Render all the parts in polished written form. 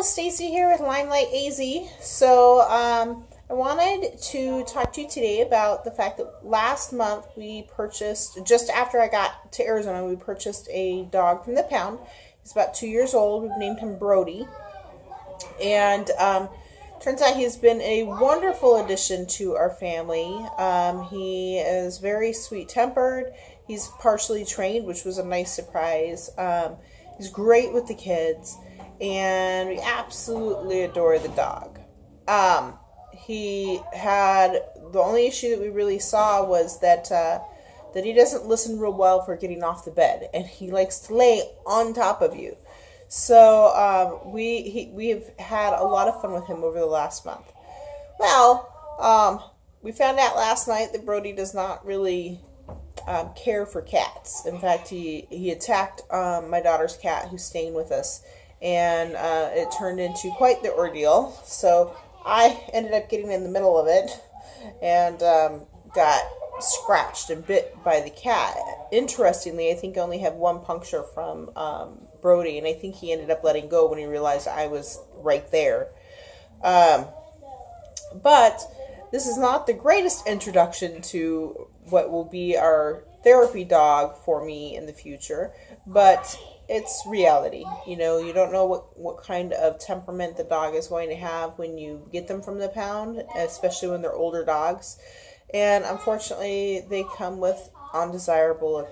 Stacy here with Limelight AZ. So, I wanted to talk to you today about the fact that last month we purchased, just after I got to Arizona, we purchased a dog from the pound. He's about 2 years old. We've named him Brody. And turns out he's been a wonderful addition to our family. He is very sweet-tempered. He's partially trained, which was a nice surprise. He's great with the kids, and we absolutely adore the dog. He had, the only issue that we really saw was that he doesn't listen real well for getting off the bed, and he likes to lay on top of you. So we have had a lot of fun with him over the last month. Well, we found out last night that Brody does not really care for cats. In fact, he attacked my daughter's cat who's staying with us, and it turned into quite the ordeal. So I ended up getting in the middle of it and got scratched and bit by the cat. Interestingly, I think I only have one puncture from Brody, and I think he ended up letting go when he realized I was right there. But this is not the greatest introduction to what will be our therapy dog for me in the future, but it's reality. You know, you don't know what kind of temperament the dog is going to have when you get them from the pound, especially when they're older dogs. And unfortunately, they come with undesirable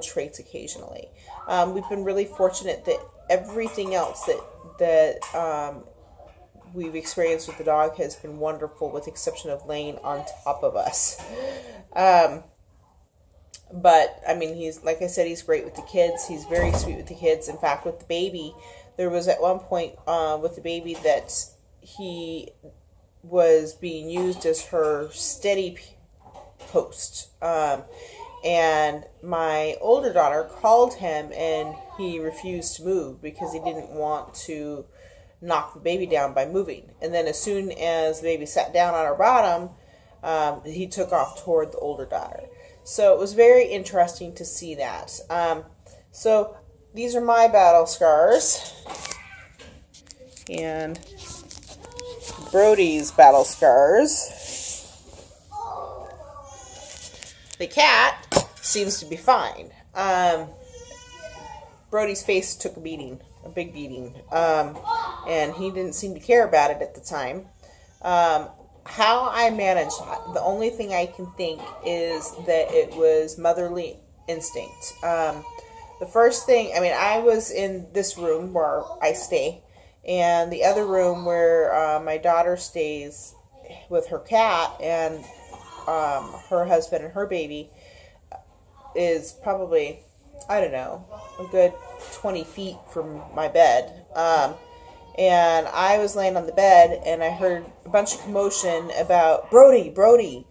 traits occasionally. We've been really fortunate that everything else that we've experienced with the dog has been wonderful, with the exception of laying on top of us. But, I mean, he's, like I said, he's great with the kids. He's very sweet with the kids. In fact, with the baby, there was at one point with the baby that he was being used as her steady post. And my older daughter called him, and he refused to move because he didn't want to knock the baby down by moving. And then as soon as the baby sat down on her bottom, he took off toward the older daughter. So it was very interesting to see that. So these are my battle scars. And Brody's battle scars. The cat seems to be fine. Brody's face took a beating, a big beating, and he didn't seem to care about it at the time. How I managed, the only thing I can think is that it was motherly instinct. The first thing, I mean, I was in this room where I stay, and the other room where my daughter stays with her cat and her husband and her baby is probably, I don't know, a good 20 feet from my bed. And I was laying on the bed, and I heard a bunch of commotion about Brody.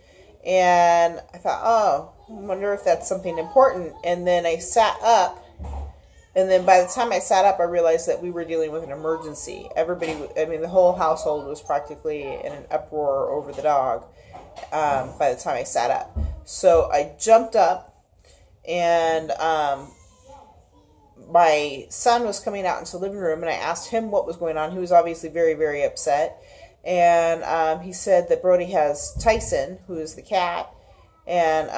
And I thought, oh, I wonder if that's something important. And then I sat up, and then by the time I sat up, I realized that we were dealing with an emergency. Everybody, I mean, the whole household was practically in an uproar over the dog by the time I sat up. So I jumped up, and my son was coming out into the living room, and I asked him what was going on. He was obviously very, very upset. And he said that Brody has Tyson, who is the cat. And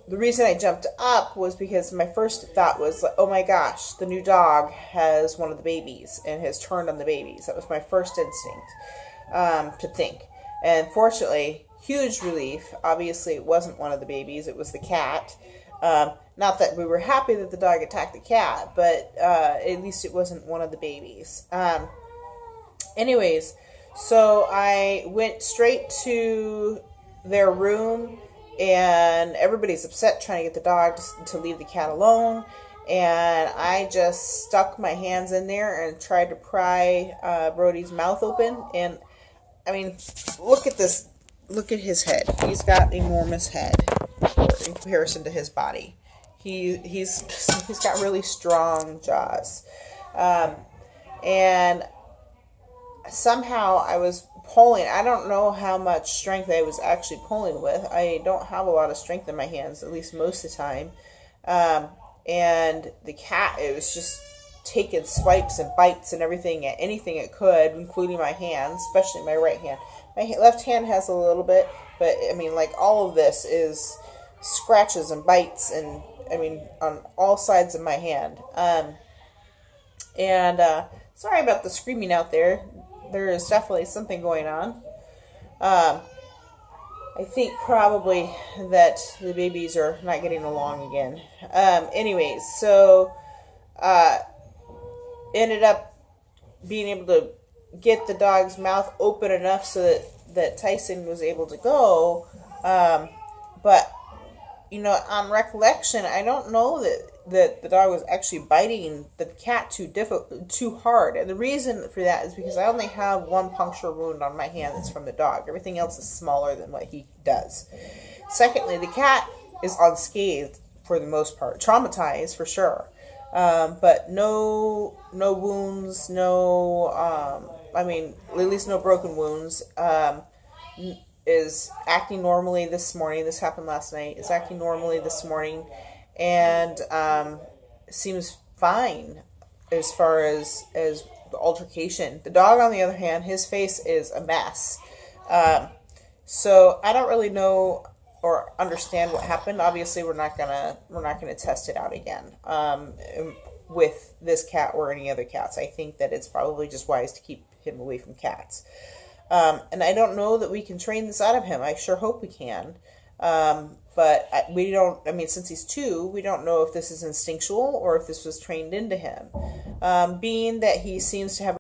the reason I jumped up was because my first thought was, oh my gosh, the new dog has one of the babies and has turned on the babies. That was my first instinct to think. And fortunately, huge relief. Obviously, it wasn't one of the babies. It was the cat. Not that we were happy that the dog attacked the cat, but at least it wasn't one of the babies. Anyways, so I went straight to their room, and everybody's upset trying to get the dog to leave the cat alone. And I just stuck my hands in there and tried to pry Brody's mouth open. And, I mean, look at this. Look at his head. He's got an enormous head in comparison to his body. He's got really strong jaws. And somehow I was pulling. I don't know how much strength I was actually pulling with. I don't have a lot of strength in my hands, at least most of the time. And the cat, it was just taken swipes and bites and everything at anything it could, including my hand, especially my right hand. My left hand has a little bit, but I mean, like, all of this is scratches and bites, and I mean, on all sides of my hand. Sorry about the screaming out there. There is definitely something going on. I think probably that the babies are not getting along again. Anyways, so ended up being able to get the dog's mouth open enough so that Tyson was able to go. But, you know, on recollection, I don't know that the dog was actually biting the cat too hard. And the reason for that is because I only have one puncture wound on my hand that's from the dog. Everything else is smaller than what he does. Secondly, the cat is unscathed for the most part. Traumatized, for sure. But no wounds, I mean, at least no broken wounds. Is acting normally this morning. This happened last night. Is acting normally this morning, and seems fine as far as the altercation. The dog, on the other hand, his face is a mess. So I don't really know or understand what happened. Obviously, we're not gonna test it out again with this cat or any other cats. I think that it's probably just wise to keep him away from cats. And I don't know that we can train this out of him. I sure hope we can. But we don't, I mean, since he's 2, we don't know if this is instinctual or if this was trained into him. Being that he seems to have